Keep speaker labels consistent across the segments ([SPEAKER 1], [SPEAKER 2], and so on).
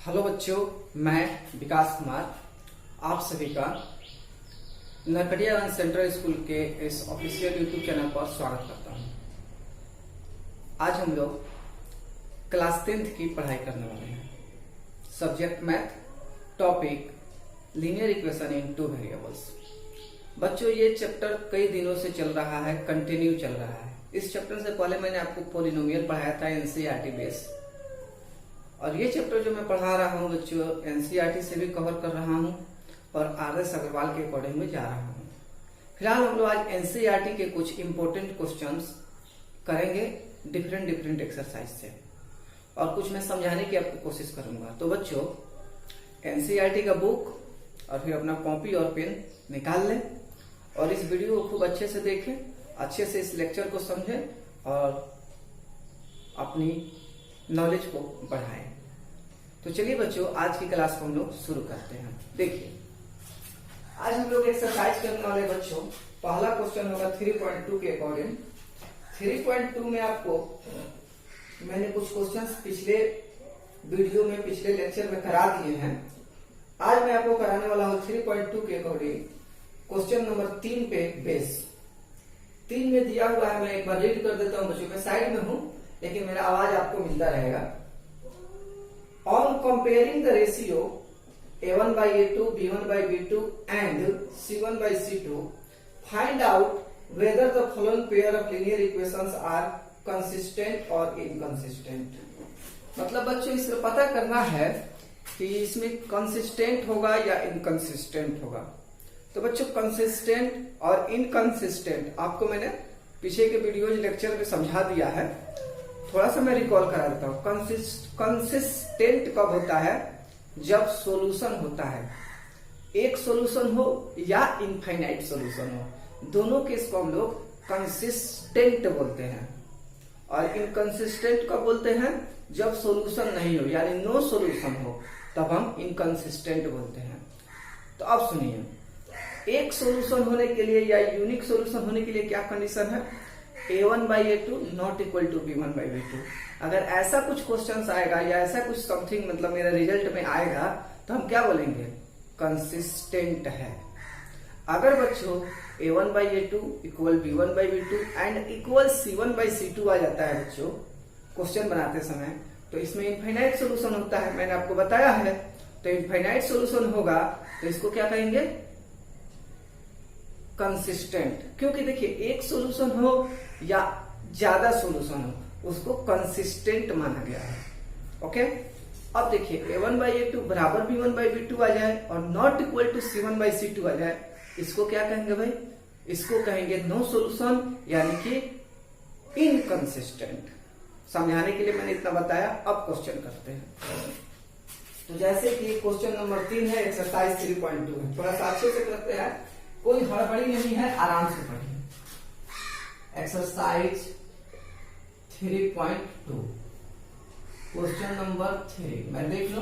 [SPEAKER 1] Hello बच्चों, मैं विकास कुमार आप सभी का नरकटियागंज सेंट्रल स्कूल के इस ऑफिशियल यूट्यूब चैनल पर स्वागत करता हूं। आज हम लोग क्लास 10th की पढ़ाई करने वाले हैं। Subject math, topic linear equation in two variables. बच्चों, ये चैप्टर कई दिनों से चल रहा है, कंटिन्यू चल रहा है। इस चैप्टर से पहले मैंने आपको पॉलिनोमियल पढ़ाया था एनसीईआरटी बेस, और ये चैप्टर जो मैं पढ़ा रहा हूँ बच्चों एनसीईआरटी से भी कवर कर रहा हूँ और आर.एस. अग्रवाल के अकॉर्डिंग में जा रहा हूँ। फिलहाल हम लोग आज एनसीईआरटी के कुछ इंपॉर्टेंट क्वेश्चंस करेंगे डिफरेंट एक्सरसाइज से, और कुछ मैं समझाने की आपको कोशिश करूंगा। तो बच्चों, एनसीईआरटी का बुक और फिर अपना कॉपी और पेन निकाल लें और इस वीडियो को खूब अच्छे से देखें, अच्छे से इस लेक्चर को समझें और अपनी नॉलेज को बढ़ाएं। तो चलिए बच्चों, आज की क्लास को हम लोग शुरू करते हैं। देखिए, आज हम लोग एक्सरसाइज करने वाले बच्चों, पहला क्वेश्चन होगा 3.2 के अकॉर्डिंग। 3.2 में आपको मैंने कुछ क्वेश्चंस पिछले वीडियो में, पिछले लेक्चर में करा दिए हैं। आज मैं आपको कराने वाला हूं 3.2 के अकॉर्डिंग क्वेश्चन नंबर 3 पे बेस। 3 में दिया हुआ है, मैं एक बार रीड कर देता हूं बच्चों। मैं साइड में हूं लेकिन मेरा आवाज आपको मिलता रहेगा। On comparing the ratio a1 by a2, b1 by b2 and c1 by c2, find out whether the following pair of linear equations are consistent or inconsistent। मतलब बच्चों, इसमें पता करना है कि इसमें कंसिस्टेंट होगा या इनकंसिस्टेंट होगा। तो बच्चों, कंसिस्टेंट और इनकंसिस्टेंट आपको मैंने पीछे के वीडियो लेक्चर में समझा दिया है। थोड़ा सा मैं रिकॉल करा देता हूँ। कंसिस्टेंट कब होता है? जब सॉल्यूशन होता है, एक सॉल्यूशन हो या इनफाइनाइट सॉल्यूशन हो, दोनों केस को हम लोग कंसिस्टेंट बोलते हैं। और इनकंसिस्टेंट कब बोलते हैं? जब सॉल्यूशन नहीं हो, यानी नो सॉल्यूशन हो, तब हम इनकंसिस्टेंट बोलते हैं। तो अब सुनिए, एक सॉल्यूशन होने के लिए या यूनिक सॉल्यूशन होने के लिए क्या कंडीशन है? a1 by a2 not equal to b1 by b2। अगर ऐसा कुछ क्वेश्चन आएगा या ऐसा कुछ समथिंग मतलब मेरे रिजल्ट में आएगा तो हम क्या बोलेंगे? कंसिस्टेंट है। अगर बच्चों a1 by a2 equal b1 by b2 and equal c1 by c2 आ जाता है बच्चों क्वेश्चन बनाते समय, तो इसमें इनफाइनाइट सोल्यूशन होता है, मैंने आपको बताया है। तो इनफाइनाइट सोल्यूशन होगा तो इसको क्या कहेंगे? कंसिस्टेंट। क्योंकि देखिए, एक सॉल्यूशन हो या ज्यादा सॉल्यूशन हो, उसको कंसिस्टेंट माना गया है। ओके, अब देखिए, a1 by a2 बराबर b1 by b2 आ जाए और not equal to c1 by c2 आ जाए, इसको क्या कहेंगे भाई? इसको कहेंगे नो सॉल्यूशन, यानी कि इनकंसिस्टेंट। समझाने के लिए मैंने इतना बताया। अब क्वेश्चन करते हैं। तो जैसे कि क्वेश्चन नंबर 3 है, एक्सरसाइज 3.2 है। थोड़ा सा अच्छे से करते हैं, कोई हड़बड़ी नहीं है, आराम से पढ़िए। Exercise 3.2 question number 3। मैं देख लो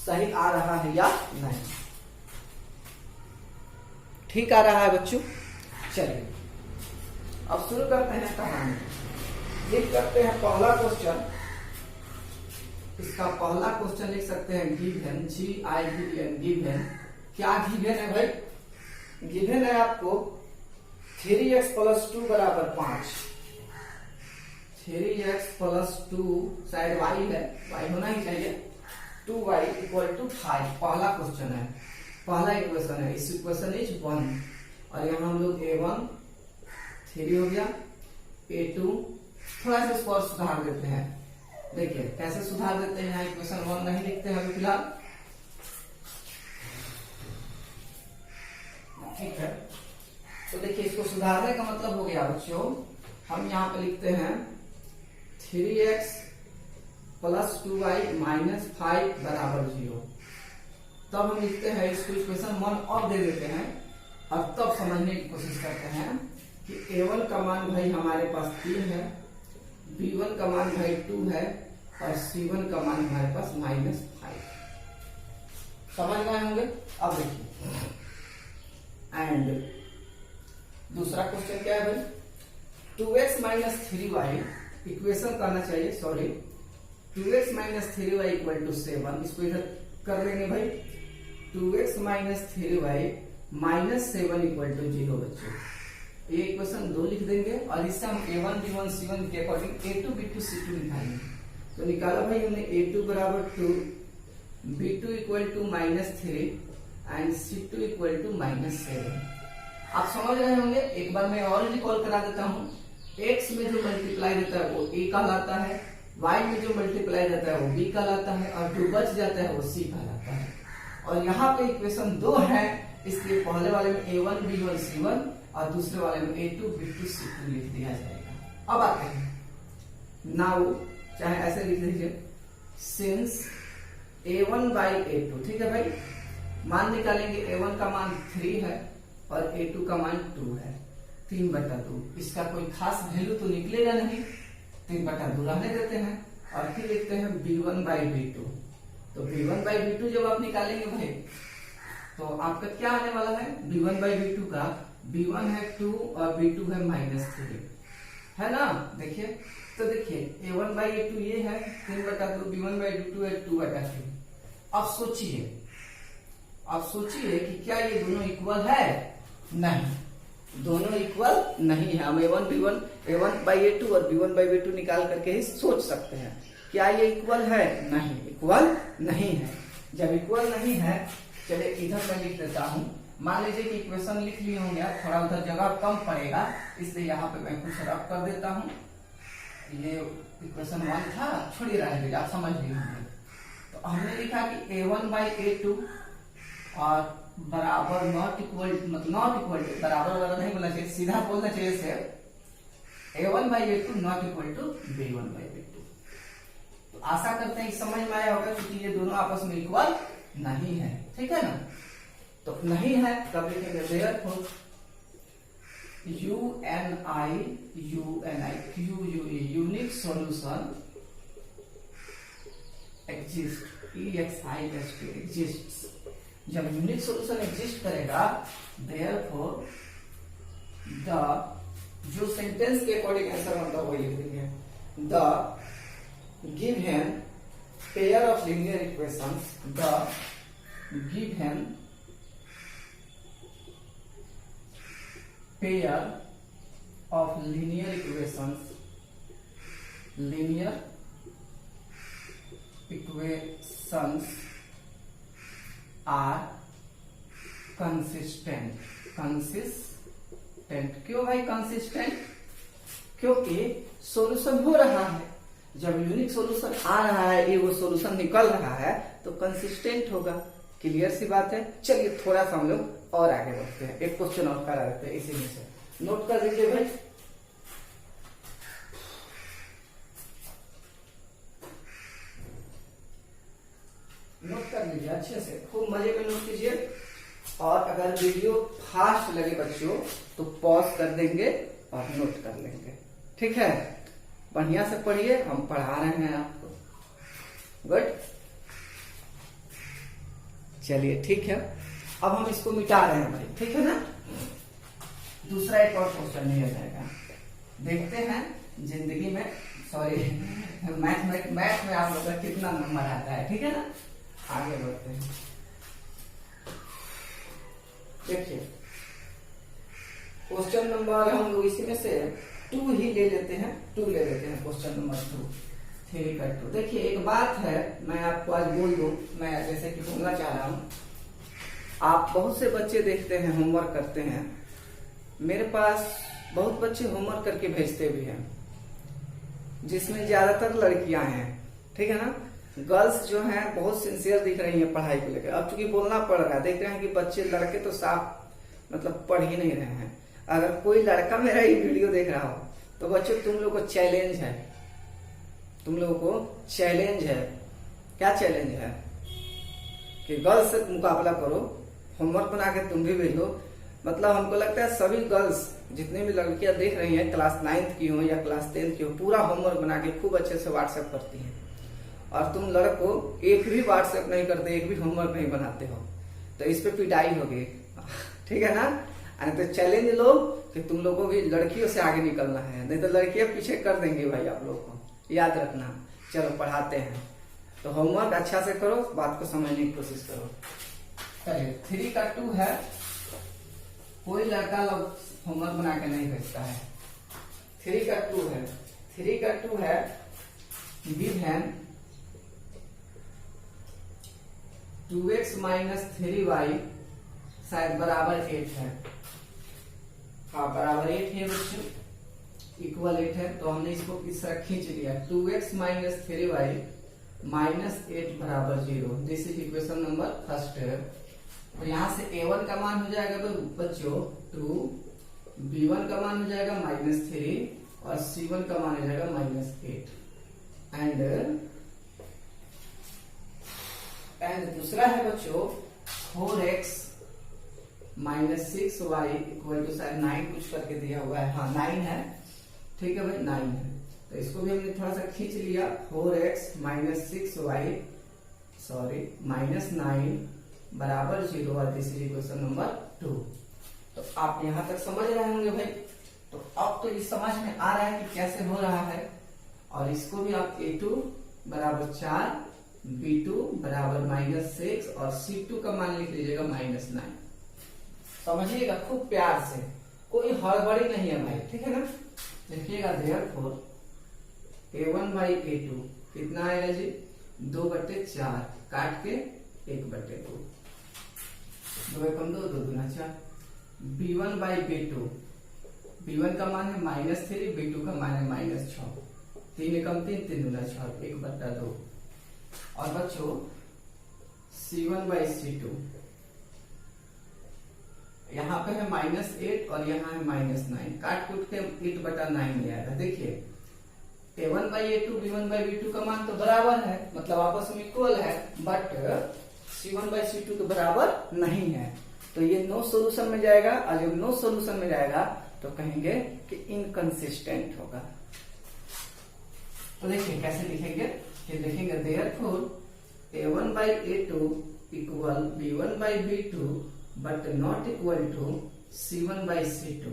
[SPEAKER 1] सही आ रहा है या नहीं। ठीक आ रहा है बच्चों? चलिए अब शुरू करते हैं कहानी। लिख करते हैं पहला क्वेश्चन। इसका पहला क्वेश्चन लिख सकते हैं गिवन, GIVN, गिवन। क्या गिवन है भाई? गिवन है आपको 3x + 2 बराबर 5। 3x + 2 शायद y है, y होना ही चाहिए। 2y = 5 पहला क्वेश्चन है, पहला इक्वेशन है। इस इक्वेशन इज 1 और यहाँ हम लोग a1 3 हो गया, a2 थोड़ा सा इसको और सुधार देते हैं। देखिए कैसे सुधार देते हैं। यहाँ इक्वेशन 1 नहीं लिखते हैं अभी फिलहाल, ठीक है। तो देखिए, इसको सुधारने का मतलब हो गया बच्चों, हम यहाँ पे लिखते हैं 3x + 2y - 5 बराबर 0। तब हम लिखते हैं इसको इक्वेशन 1 अब दे देते हैं और तब समझने की कोशिश करते हैं कि a1 का मान भाई हमारे पास 3 है, b1 का मान भाई 2 है और c1 का मान हमारे पास -5। समझ गए होंगे? अब देखिए, एंड दूसरा क्वेश्चन क्या है भाई? 2x - 3y इक्वेशन करना चाहिए, sorry 2x minus 3y equal to 7, इसको इधर कर लेंगे भाई। 2x minus 3y minus 7 equal to 0 बच्चों। ये इक्वेशन 2 लिख देंगे और इससे हम a1 b1 c1 के अकॉर्डिंग a2 b2 c2 निकालेंगे। तो निकाला भाई हमने a2 बराबर 2, b2 equal to minus 3 and c2 equal to minus 7। आप समझ रहे होंगे, एक बार मैं और रिकॉल करा देता हूँ। x में जो मल्टीप्लाई रहता है वो a कहलाता है, y में जो मल्टीप्लाई रहता है वो b कहलाता है, और जो बच जाता है वो c कहलाता है। और यहाँ पे इक्वेशन 2 है, इसलिए पहले वाले में a1 b1 c1 और दूसरे वाले में a2 b2 c2 लिख दिया जाएगा। अब आते हैं नाउ, चाहे ऐसे लिख लीजिए, सिंस a1 बाई a2, ठीक है भाई। मान निकालेंगे, a1 का मान 3 है और a2 का मान 2 है, 3/2। इसका कोई खास वैल्यू तो निकलेगा नहीं, 3/2 रहने देते हैं और फिर लिखते हैं b1 बाई b2। तो b1 बाई b2 जब आप निकालेंगे भाई, तो आपका क्या आने वाला है, b1 बाई b2 का, b1 है 2 और b2 है -3, है ना। देखिए, तो देखिए a1 बाई a2 ये है 3/2, b1 बाई b2 है 2/3। अब सोचिए कि क्या ये दोनों इक्वल है? नहीं, दोनों इक्वल नहीं है। हम a1 बाई a2 और b1 बाई b2 निकाल करके ही सोच सकते हैं, क्या ये इक्वल है? नहीं, इक्वल नहीं है। जब इक्वल नहीं है, चलिए इधर मैं लिख देता हूँ। मान लीजिए कि इक्वेशन लिख लिए होंगे, थोड़ा उधर जगह कम पड़ेगा, इसलिए यहाँ पे मैं कुछ रब कर देता हूँ। ये इक्वेशन 1 था, छोड़िए रहे, आप समझ लिए होंगे। तो हमने लिखा कि a1 बाई a2 और बराबर नॉट इक्वल, मतलब नॉट इक्वल टू, बराबर वाला नहीं बोलना चाहिए, सीधा बोलना चाहिए सिर्फ a1 by a2 not equal to b1 by b2। तो आशा करते हैं समझ में आया होगा, क्योंकि ये दोनों आपस में इक्वल नहीं है, ठीक है ना। तो नहीं है, तब लिखेंगे देयरफॉर यूनिक सॉल्यूशन एग्जिस्ट। जब यूनिक सॉल्यूशन एग्जिस्ट करेगा, देयरफॉर द, जो सेंटेंस के अकॉर्डिंग आंसर बनता है वो लिख देंगे, the given pair of linear equations, the given pair of linear equations are consistent। क्यों भाई कंसिस्टेंट? क्योंकि सॉल्यूशन हो रहा है। जब यूनिक सॉल्यूशन आ रहा है, ये वो सॉल्यूशन निकल रहा है, तो कंसिस्टेंट होगा। क्लियर सी बात है। चलिए थोड़ा सा हम लोग और आगे बढ़ते हैं, एक क्वेश्चन और करा देते हैं इसी में से। नोट कर लीजिए भाई, नोट कर लीजिए अच्छे से, खूब मजे में नोट कीजिए। और अगर वीडियो फास्ट लगे बच्चों तो पॉज कर देंगे और नोट कर लेंगे, ठीक है। बढ़िया से पढ़िए, हम पढ़ा रहे हैं आपको। गुड, चलिए ठीक है। अब हम इसको मिटा रहे हैं भाई, ठीक है ना। दूसरा एक और क्वेश्चन लिया जाएगा, देखते हैं जिंदगी में, सॉरी मैथ में आप लोग का कितना नंबर आता है, ठीक है ना। आगे बढ़ते हैं। देखिए क्वेश्चन नंबर, हम लोग इसी में से 2 ही ले लेते हैं, 2 ले लेते हैं। Question number 2 3/2। देखिए एक बात है, मैं आपको आज बोल दूं, मैं जैसे कि बोलना चाह रहा हूं। आप बहुत से बच्चे देखते हैं होमवर्क करते हैं, मेरे पास बहुत बच्चे होमवर्क करके भेजते भी हैं, जिसमें ज्यादातर लड़कियां हैं, ठीक है ना। गर्ल्स जो हैं बहुत सिंसियर दिख रही हैं पढ़ाई को लेकर। अब चूंकि बोलना पड़ रहा है, देख रहे हैं कि बच्चे, लड़के तो साफ मतलब पढ़ ही नहीं रहे हैं। अगर कोई लड़का मेरा ये वीडियो देख रहा हो तो बच्चों तुम लोग को चैलेंज है, तुम लोगों को चैलेंज है। क्या चैलेंज है? कि गर्ल्स से मुकाबला करो, होमवर्क बना के तुम भी भेजो। मतलब हमको लगता है सभी गर्ल्स, जितनी भी लड़कियां देख रही हैं, क्लास 9th की हो या क्लास 10th की हो, पूरा होमवर्क बना के खूब अच्छे से व्हाट्सएप करती हैं। और तुम लड़को एक भी व्हाट्सएप नहीं करते, एक भी होमवर्क नहीं बनाते हो, तो इस पे पिटाई होगी, ठीक है ना। तो चैलेंज लो कि तुम लोगों को भी लड़कियों से आगे निकलना है, नहीं तो लड़कियां पीछे कर देंगे भाई आप लोगों को, याद रखना। चलो पढ़ाते हैं। तो होमवर्क अच्छा से करो, बात को समझने की कोशिश करो। चलिए 3 का 2 है, कोई लड़का लोग होमवर्क बना के नहीं भेजता है। 3 का 2 है, 3 का 2 है गिवन 2x माइनस 3y शायद बराबर 8 है। हाँ बराबर 8 है बच्चों, इक्वल 8 है। तो हमने इसको किस तरह खींच लिया, 2x माइनस 3y माइनस 8 बराबर 0। This is equation number first है। तो यहाँ से a1 का मान हो जाएगा बच्चों 2, b1 का मान हो जाएगा -3 और c1 का मान हो जाएगा -8। एंड दूसरा है बच्चों 4x minus 6y equal to शायद 9 कुछ करके दिया हुआ है। हाँ 9 है, ठीक है भाई 9 है। तो इसको भी हमने थोड़ा सा खींच लिया, 4x minus 6y sorry minus 9 बराबर 0 और दिस इज इक्वेशन नंबर 2। तो आप यहां तक समझ रहे होंगे भाई। तो अब तो इस समझ में आ रहा है कि कैसे हो रहा है। और इसको भी आप a2 बराबर 4, b2 बराबर -6 और c2 का मान लिख लीजिएगा -9। समझिएगा खूब प्यार से, कोई हड़बड़ी नहीं है भाई, ठीक है ना। देखिएगा therefore a1 बाई a2 कितना आएगा जी, 2/4 काट के 1/2, 2 एकम 2, 2 दूना 4। b1 बाई b2, b1 का मान है -3, b2 का मान है -6, 3 एकम 3, 3 दूना 6, 1/2। और बच्चों c1 बाई c2, यहाँ पे है -8 और यहाँ है -9, काट कूट के 8/9 ले आएगा। देखिए a1 by a2 b1 by b2 का मान तो बराबर है, मतलब आपस में इक्वल है, बट c1 बाई c2 तो बराबर नहीं है। तो ये नो सॉल्यूशन में जाएगा, और जब नो सॉल्यूशन में जाएगा तो कहेंगे कि इनकंसिस्टेंट होगा। तो देखिए कैसे लिखेंगे, ये लिखेंगे therefore a1 by a2 equal b1 by b2 but not equal to c1 by c2.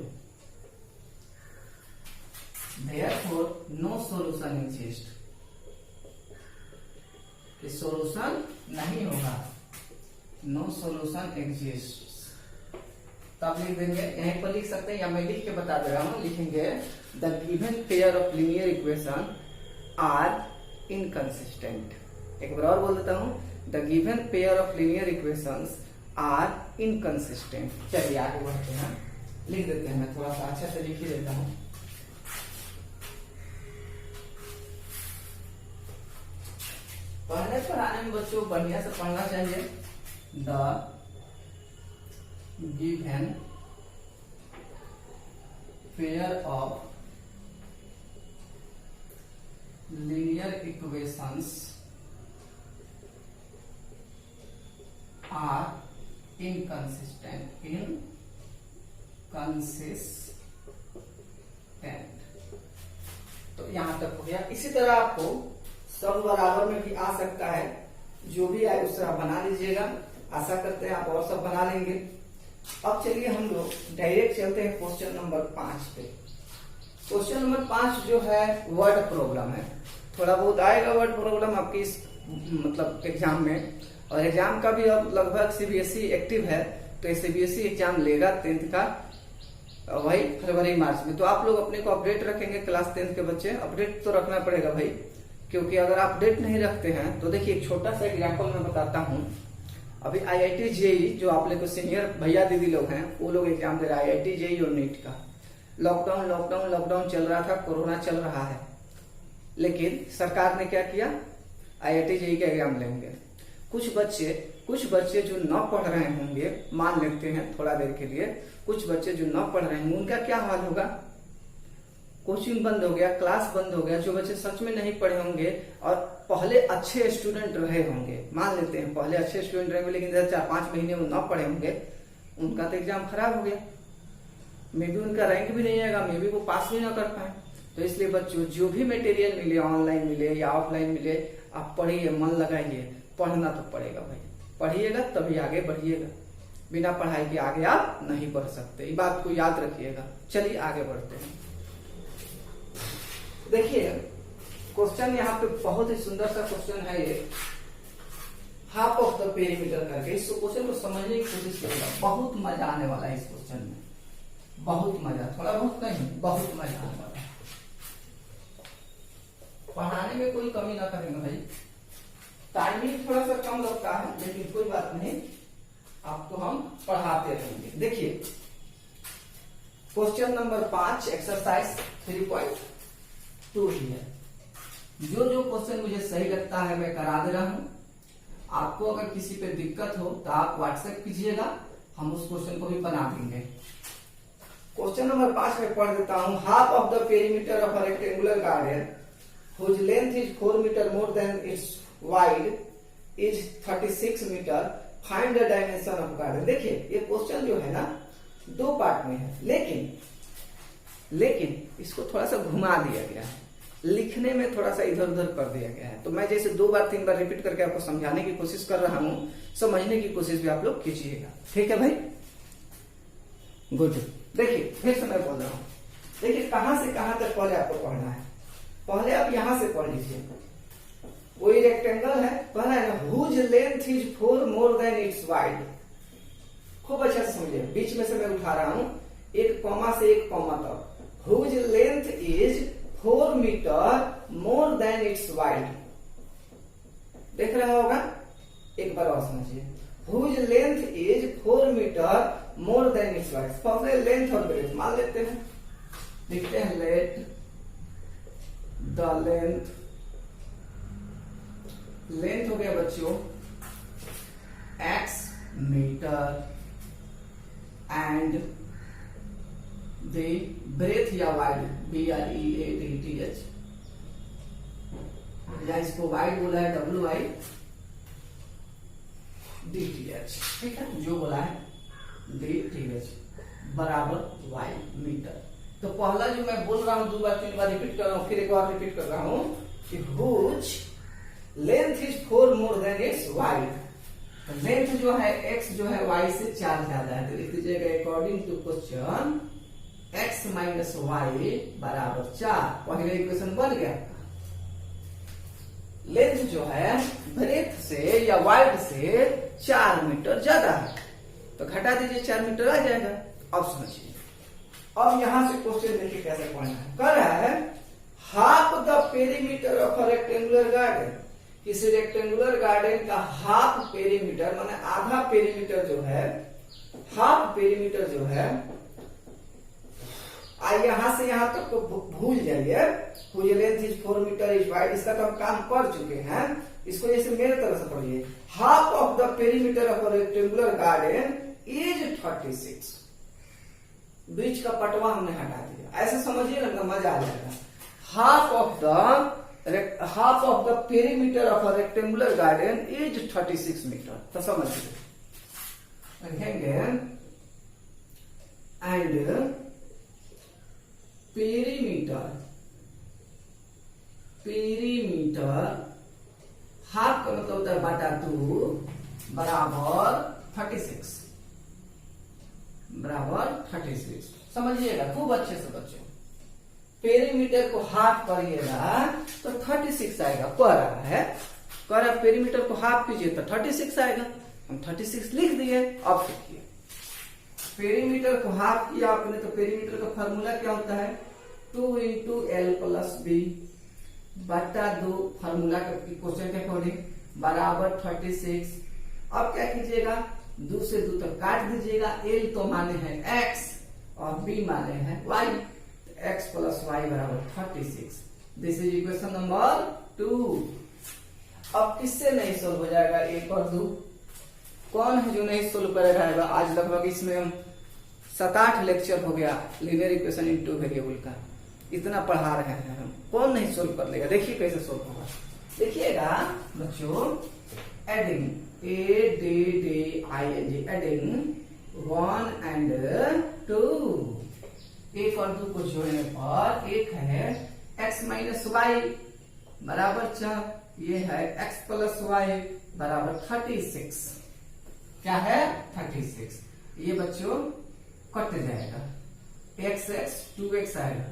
[SPEAKER 1] Therefore, no solution exists. इस सॉल्यूशन नहीं होगा, no solution exists। तो आप लिख देंगे, यहीं पर लिख सकते हैं या मैं लिख के बता दे रहा हूं, लिखेंगे the given pair of linear equation are inconsistent। एक बार और बोल देता हूं, the given pair of linear equations are inconsistent. चलिए आगे बढ़ते हैं, लिख देते हैं, मैं थोड़ा सा अच्छा से लिख ही देता हूं। पढ़ने पढ़ाने में बच्चों बढ़िया से पढ़ना चाहिए। The given pair of linear equations are inconsistent। तो यहां तक हो गया। इसी तरह आपको सब बराबर में भी आ सकता है, जो भी आए उस तरह बना लीजिएगा। आशा करते हैं आप और सब बना लेंगे। अब चलिए हम लोग डायरेक्ट चलते हैं क्वेश्चन नंबर 5 पे। क्वेश्चन नंबर 5 जो है वर्ड प्रॉब्लम है। थोड़ा बहुत आएगा वर्ड प्रॉब्लम आपकी इस मतलब एग्जाम में, और एग्जाम का भी अब लगभग सीबीएसई एक्टिव है, तो सीबीएसई एग्जाम लेगा 10th का वही फरवरी मार्च में। तो आप लोग अपने को अपडेट रखेंगे, क्लास 10th के बच्चे अपडेट तो रखना पड़ेगा भाई, क्योंकि अगर आप अपडेट नहीं रखते हैं तो देखिए एक छोटा सा एग्जाम्पल मैं बताता हूँ। अभी आईआईटी जेई जो आप लोग को सीनियर भैया दीदी लोग हैं वो लोग एग्जाम दे रहे हैं, आईआईटी जेई और नीट का। लॉकडाउन लॉकडाउन लॉकडाउन चल रहा था, कोरोना चल रहा है, लेकिन सरकार ने क्या किया, आईआईटी जेई का एग्जाम लेंगे। कुछ बच्चे जो न पढ़ रहे होंगे, मान लेते हैं थोड़ा देर के लिए, कुछ बच्चे जो न पढ़ रहे होंगे उनका क्या हाल होगा, कोचिंग बंद हो गया, क्लास बंद हो गया। जो बच्चे सच में नहीं पढ़े होंगे और पहले अच्छे स्टूडेंट रहे होंगे, मान लेते हैं पहले अच्छे स्टूडेंट रहे लेकिन 4-5 महीने वो न पढ़े होंगे, उनका तो एग्जाम खराब हो गया, मे बी उनका रैंक भी नहीं आएगा, मे बी वो पास भी ना कर पाए। तो इसलिए बच्चों जो भी मटेरियल मिले, ऑनलाइन मिले या ऑफलाइन मिले, आप पढ़िए, मन लगाइए, पढ़ना तो पड़ेगा भाई, पढ़िएगा तभी आगे बढ़िएगा, बिना पढ़ाई के आगे आप नहीं बढ़ सकते, ये बात को याद रखिएगा। चलिए आगे बढ़ते हैं। देखिए क्वेश्चन यहाँ पे बहुत ही सुंदर सा क्वेश्चन है ये, हाफ ऑफ द पेरीमीटर करके। इस क्वेश्चन को समझने की कोशिश करेगा, बहुत मजा आने वाला है इस क्वेश्चन में, बहुत मजा, थोड़ा बहुत नहीं, बहुत मजा आने वाला है। पढ़ाने में कोई कमी ना करेंगे भाई, टाइमिंग थोड़ा सा कम लगता है लेकिन कोई बात नहीं, आपको हम पढ़ाते रहेंगे। देखिए क्वेश्चन नंबर 5 एक्सरसाइज 3.2 ही है। जो जो क्वेश्चन मुझे सही लगता है मैं करा दे रहा हूं। आपको अगर किसी पे दिक्कत हो तो आप व्हाट्सएप कीजिएगा, हम उस क्वेश्चन को भी बना देंगे। क्वेश्चन नंबर 5 में पढ़ देता हूं। Half of the perimeter of a rectangular garden whose length is 4 meter more than its wide is 36 meter. Find the dimension of garden. देखिए ये क्वेश्चन जो है ना 2 पार्ट में है, लेकिन इसको थोड़ा सा घुमा दिया गया है, लिखने में थोड़ा सा इधर उधर कर दिया गया है। तो मैं जैसे 2 बार 3 बार रिपीट करके आपको समझाने की कोशिश कर रहा हूं, समझने की कोशिश भी आप लोग कीजिएगा, ठीक है भाई? गुड। देखिए फिर से मैं बोल रहा हूं, देखिए कहां से कहां तक पहले आपको पढ़ना है। पहले आप यहां से पढ़ लीजिए, कोई रेक्टेंगल है, पहला है ना, whose length is 4 more than its wide. खूब अच्छा से समझिए, बीच में से मैं उठा रहा हूं, एक कॉमा से एक कॉमा तक। Whose length is 4 metre more than its wide. देख रहा होगा, एक बार और समझिए। Whose length is 4 metre more than its wide. पहले लेंथ और ब्रेथ मान लेते हैं, लिखते हैं लेट द लेंथ हो गया बच्चों x metre and the breadth या वाइड BREATH, या इसको वाइड बोला है WIDTH, ठीक है, जो बोला है DTH बराबर y मीटर। तो पहला जो मैं बोल रहा हूं 2 बार 3 बार रिपीट कर रहा हूं, फिर एक बार रिपीट कर रहा हूं कि whose length is 4 more than its wide. Length जो है x जो है y से 4 ज्यादा है, तो लिख दीजिएगा according to question x minus y बराबर 4। पहले इक्वेशन बन गया। लेंथ जो है ब्रेथ से या वाइड से 4 मीटर ज्यादा है, तो घटा दीजिए 4 मीटर आ जाएगा। अब समझिए, अब यहां से क्वेश्चन देखिए कैसे पढ़ना है। कह रहा है half the perimeter of a rectangular garden. किसी रेक्टेंगुलर गार्डन का हाफ पेरीमीटर माने आधा पेरीमीटर जो है, हाफ पेरीमीटर जो है, यहां से यहां तक तो भूल जाइए। Whose length is 4 metre is wide, इसका तो हम काम कर चुके हैं, इसको जैसे मेरे तरह से पढ़िए। Half of the perimeter of a rectangular garden is 36। बीच का पटवा हमने हटा दिया, ऐसे समझिए ना, मजा आ जाएगा। Half of the perimeter of a rectangular garden is 36 metre. तो समझिए, एंड पेरीमीटर हाफ का मतलब होता है बटा 2 बराबर 36 बराबर 36। समझिएगा खूब अच्छे से बच्चों, पेरीमीटर को हाफ करिएगा तो 36 आएगा। कह रहा पेरीमीटर को हाफ कीजिए तो 36 आएगा, हम 36 लिख दिए। अब देखिए, पेरीमीटर को हाफ किया आपने तो पेरीमीटर का फॉर्मूला क्या होता है, 2 इंटू L प्लस बी बटा 2, फॉर्मूला क्वेश्चन के अकॉर्डिंग बराबर 36। अब क्या कीजिएगा, 2 से 2 तक काट दीजिएगा। L तो माने हैं x और b माने हैं y, x प्लस वाई बराबर 36। This is equation number 2। अब किससे नहीं सोल्व हो जाएगा, 1 और 2? कौन है जो नहीं सोल्व करेगा? आज लगभग इसमें हम 7-8 लेक्चर हो गया लीनियर इक्वेशन इन 2 वेरिएबल का, इतना पढ़ा रहे हैं हम, कौन नहीं सोल्व कर लेगा? देखिए कैसे सोल्व होगा। देखिएगा बच्चों, एडिंग ADDING, एडिंग 1 and 2, 1 और 2 को जोड़ने पर एक है x माइनस वाई बराबर 4, ये है x प्लस वाई बराबर 36। क्या है 36। ये बच्चों कट जाएगा, x 2x आएगा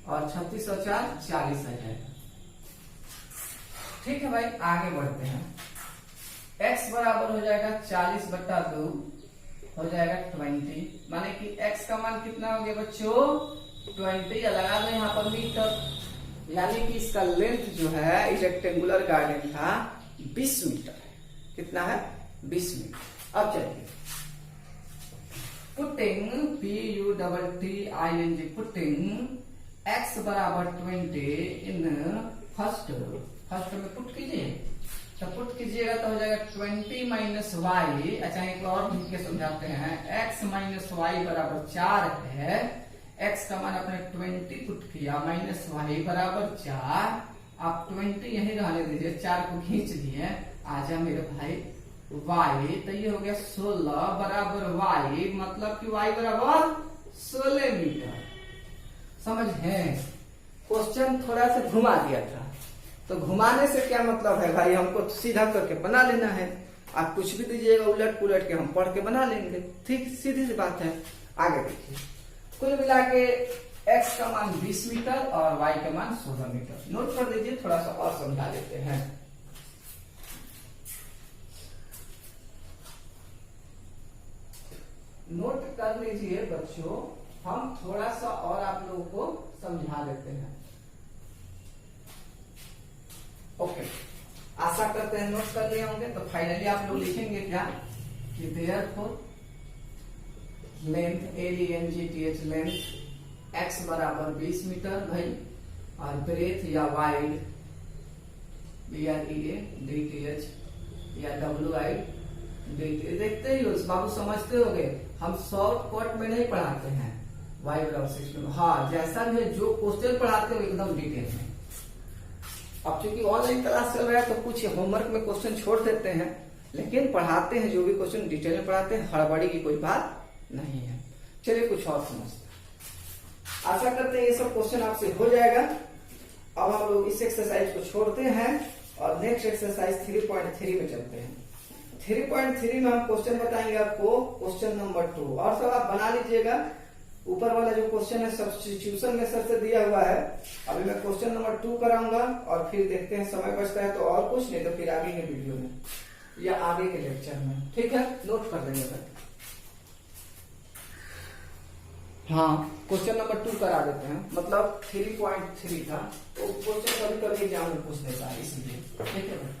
[SPEAKER 1] और 36 और 4 40 आ जाएगा। ठीक है भाई, आगे बढ़ते हैं। x बराबर हो जाएगा 40/2 हो जाएगा 20, माने कि x का मान कितना हो गया बच्चों 20, या लगा दो यहाँ पर मीटर, यानी कि इसका लेंथ जो है इस रेक्टेंगुलर गार्डन का 20 मीटर है। कितना है 20 मीटर। अब चलिए पुटिंग PUTTING पुटिंग x बराबर 20 इन फर्स्ट में पुट कीजिए, तो पुट कीजिएगा तो हो जाएगा 20 माइनस वाई। अच्छा एक और लिख के समझाते हैं, x माइनस वाई बराबर 4 है, x का मान आपने 20 पुट किया, माइनस वाई बराबर 4, आप 20 यही रहने दीजिए, 4 को खींच दिए, आजा मेरे भाई y, तो ये हो गया 16 बराबर y, मतलब कि y बराबर 16 मीटर। समझ है, क्वेश्चन थोड़ा सा घुमा दिया था, तो घुमाने से क्या मतलब है भाई, हमको सीधा करके बना लेना है। आप कुछ भी दीजिएगा उलट पुलट के हम पढ़ के बना लेंगे, ठीक सीधी सी बात है। आगे देखिए, कुल मिला के x का मान 20 मीटर और y का मान 16 मीटर। नोट कर लीजिए, थोड़ा सा और समझा देते हैं। नोट कर लीजिए बच्चों, हम थोड़ा सा और आप लोगों को समझा देते हैं। ओके, आशा करते हैं नोट कर लिए होंगे। तो फाइनली आप लोग लिखेंगे क्या कि therefore length LENGTH length x बराबर 20 मीटर भाई, और ब्रेथ या वाइड BREA DTH या WID DTH। देखते ही हो बाबू, समझते होगे, हम शॉर्टकट में नहीं पढ़ाते हैं y बराबर 6 में। हाँ, जैसा भी जो क्वेश्चन पढ़ाते हो एकदम डिटेल में। अब चूंकि ऑनलाइन क्लास चल रहा है तो कुछ होमवर्क में क्वेश्चन छोड़ देते हैं, लेकिन पढ़ाते हैं जो भी क्वेश्चन डिटेल में पढ़ाते हैं, हड़बड़ी की कोई बात नहीं है। चलिए कुछ और समझते हैं। आशा करते हैं ये सब क्वेश्चन आपसे हो जाएगा। अब हम लोग इस एक्सरसाइज को छोड़ते हैं और नेक्स्ट एक्सरसाइज 3.3 में चलते हैं। 3.3 में हम क्वेश्चन बताएंगे आपको, क्वेश्चन नंबर 2, और सब आप बना लीजिएगा। ऊपर वाला जो क्वेश्चन है सब्स्टिट्यूशन मेथड से दिया हुआ है। अभी मैं क्वेश्चन नंबर 2 कराऊंगा और फिर देखते हैं, समय बचता है तो और कुछ, नहीं तो फिर आगे के वीडियो में या आगे के लेक्चर में। ठीक है, नोट कर देंगे भाई। हाँ, क्वेश्चन नंबर 2 करा देते हैं, मतलब 3.3 था, तो क्वेश्चन कभी कभी एग्जाम में पूछ देता है, इसलिए। ठीक है भाई,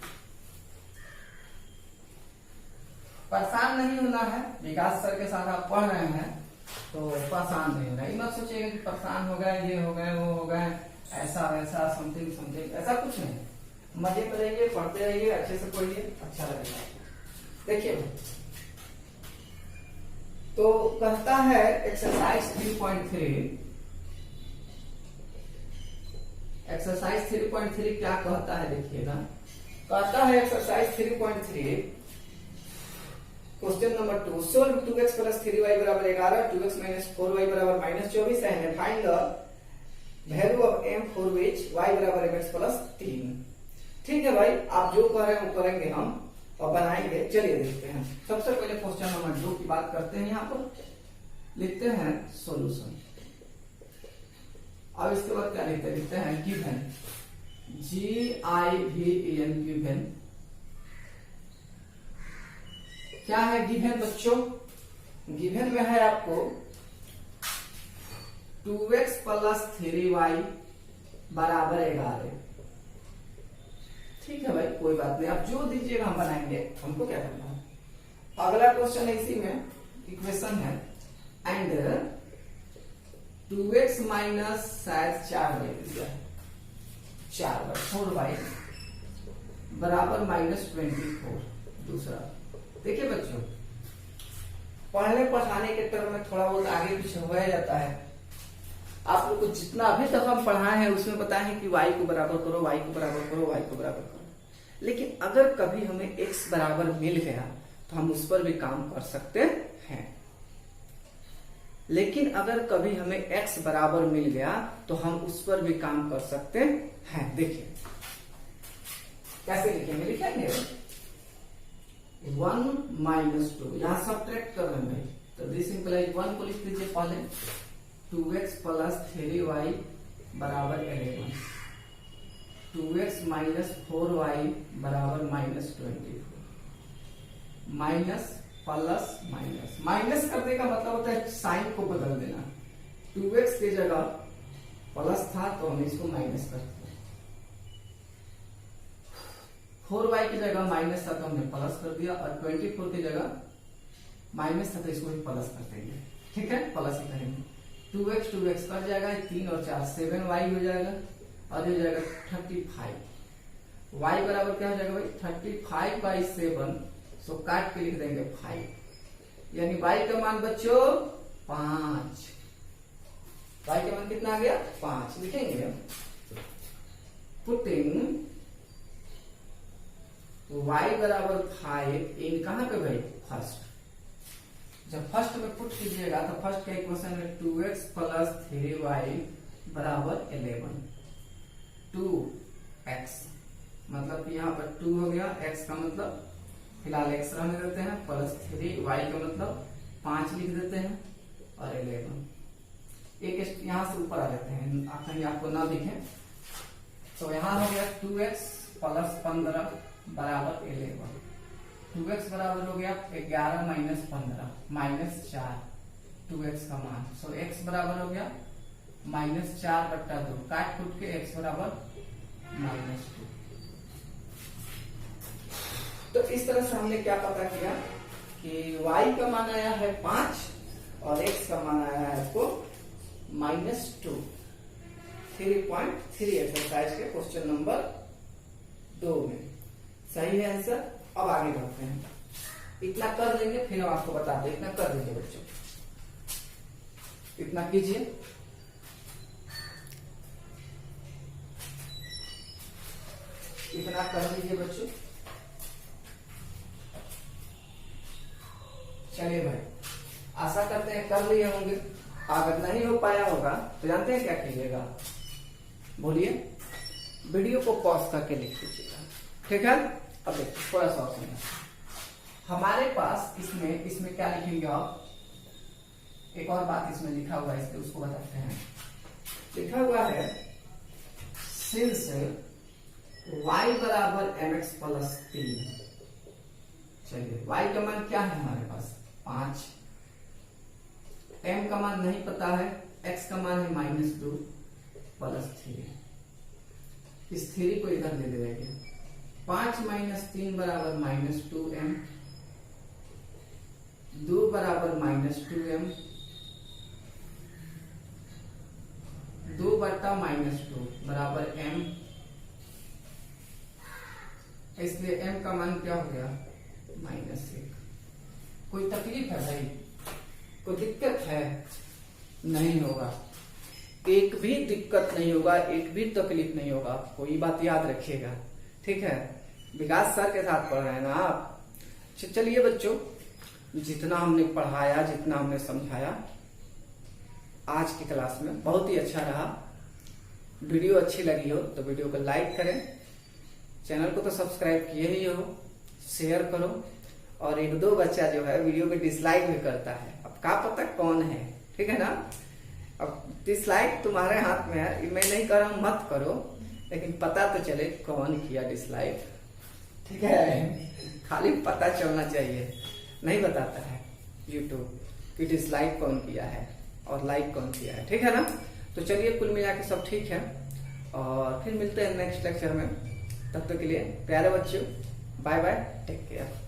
[SPEAKER 1] परेशान नहीं होना है। विकास सर के साथ आप पढ़ रहे हैं तो परेशान नहीं होना। ये मत सोचिएगा कि परेशान हो गए, ये हो गए, वो हो गए, ऐसा वैसा समथिंग समथिंग, ऐसा कुछ नहीं। मजे में रहिए, पढ़ते रहिए, अच्छे से पढ़िए, अच्छा लगेगा। देखिए, तो कहता है एक्सरसाइज 3.3, एक्सरसाइज 3.3 क्या कहता है देखिएगा। कहता है exercise 3.3 question number 2, solve 2x plus 3y बराबर 11, 2x माइनस 4y बराबर -24 and find the value of m for which y बराबर mx प्लस 3। ठीक है भाई, आप जो कह रहे हैं वो करेंगे हम और बनाएंगे। चलिए देखते हैं। सबसे पहले क्वेश्चन नंबर 2 की बात करते हैं। यहाँ पर लिखते हैं सॉल्यूशन। अब इसके बाद क्या लिखते हैं गिवन, GIVEN गिवन। क्या है गिवन बच्चों? गिवन में है आपको 2x प्लस 3y बराबर 11। ठीक है भाई, कोई बात नहीं, आप जो दीजिएगा हम बनाएंगे, हमको क्या करना है। अगला क्वेश्चन इसी में इक्वेशन है, एंड 2x माइनस शायद 4y दिया है, 4y बराबर -24। दूसरा देखिए बच्चों, पढ़ने पढ़ाने के टर्म में थोड़ा बहुत आगे पीछे हो जाता है। आप लोग को जितना अभी तक हम पढ़ाए हैं उसमें बताए हैं कि y को बराबर करो, y को बराबर करो, y को बराबर करो। लेकिन अगर कभी हमें x बराबर मिल गया तो हम उस पर भी काम कर सकते हैं। लेकिन अगर कभी हमें x बराबर मिल गया तो हम उस पर भी काम कर सकते हैं। देखिए कैसे लिखेंगे, लिखेंगे 1 माइनस 2, यहां सब्ट्रैक्ट कर रहे हैं, तो दिस इंप्लाइज 1 को लिख दीजिए पहले, 2x प्लस 3y बराबर 11। 2x माइनस 4y बराबर -24। माइनस प्लस माइनस, माइनस करने का मतलब होता है साइन को बदल देना। 2x की जगह प्लस था तो हम इसको माइनस कर दिया, 4y की जगह माइनस था तो हमने प्लस कर दिया, और 24 की जगह माइनस था तो इसको भी प्लस कर देंगे। ठीक है, प्लस ही करेंगे। 2x कट जाएगा, 3 और 4 7y हो जाएगा, और ये हो जाएगा 35। y बराबर क्या हो जाएगा भाई 35/7, सो काट के लिख देंगे 5, यानी y का मान बच्चों 5। y का मान कितना आ गया 5 लिखेंगे। पुटिंग y बराबर 5 इन कहां पे भाई फर्स्ट। जब फर्स्ट में पुट कीजिएगा तो फर्स्ट का इक्वेशन में 2x प्लस 3y बराबर 11। 2x मतलब कि यहाँ पर 2 हो गया, x का मतलब फिलहाल x रहने देते हैं, प्लस 3y का मतलब 5 लिख देते हैं, और 11 एक यहाँ से ऊपर आ जाते हैं, कहीं आपको ना दिखे। तो यहाँ हो गया 2x प्लस 15 बराबर 11। 2x बराबर हो गया 11 माइनस 15 -4 2x का मान। सो x बराबर हो गया -4/2, काट कूट के x बराबर -2। तो इस तरह से हमने क्या पता किया कि y का मान आया है 5 और x का मान आया है आपको -2। 3.3 एक्सरसाइज के क्वेश्चन नंबर 2 में सही है आंसर। अब आगे बढ़ते हैं, इतना कर लेंगे फिर हम आपको बताते हैं। इतना कर दीजिए बच्चों, इतना कीजिए। इतना कर लीजिए बच्चों। चलिए भाई, आशा करते हैं कर लिए होंगे। अगर नहीं हो पाया होगा तो जानते हैं क्या कीजिएगा, बोलिए। वीडियो को पॉज करके लिख लीजिएगा, ठीक है। अब देखिए थोड़ा सा और समझना। हमारे पास इसमें क्या लिखेंगे आप, एक और बात इसमें लिखा हुआ है, इसलिए उसको बताते हैं। लिखा हुआ है सिंस y बराबर mx प्लस 3। चलिए y का मान क्या है हमारे पास 5, m का मान नहीं पता है, x का मान है -2 प्लस 3। इस 3 को इधर ले लेंगे। 5 माइनस 3 बराबर -2m, 2 बराबर -2m, 2 बटा -2 बराबर m। इसलिए m का मान क्या हो गया -1। कोई तकलीफ है भाई, कोई दिक्कत है? नहीं होगा, एक भी दिक्कत नहीं होगा, एक भी तकलीफ नहीं होगा आपको, ये बात याद रखिएगा, ठीक है। विकास सर के साथ पढ़ रहे हैं ना आप। चलिए बच्चों, जितना हमने पढ़ाया, जितना हमने समझाया आज की क्लास में बहुत ही अच्छा रहा। वीडियो अच्छी लगी हो तो वीडियो को लाइक करें, चैनल को तो सब्सक्राइब किए ही हो, शेयर करो। और 1-2 बच्चा जो है वीडियो को डिसलाइक भी करता है, अब क्या पता कौन है, ठीक है ना। अब डिसलाइक तुम्हारे हाथ में है, मैं नहीं कर रहा हूं मत करो, लेकिन पता तो चले कौन किया डिसलाइक, ठीक है। खाली पता चलना चाहिए, नहीं बताता है यूट्यूब कि डिसलाइक कौन किया है और लाइक कौन किया है, ठीक है ना। तो चलिए कुल मिला के सब ठीक है, और फिर मिलते हैं नेक्स्ट लेक्चर में। तब तक के लिए प्यारे बच्चों, बाय बाय, टेक केयर।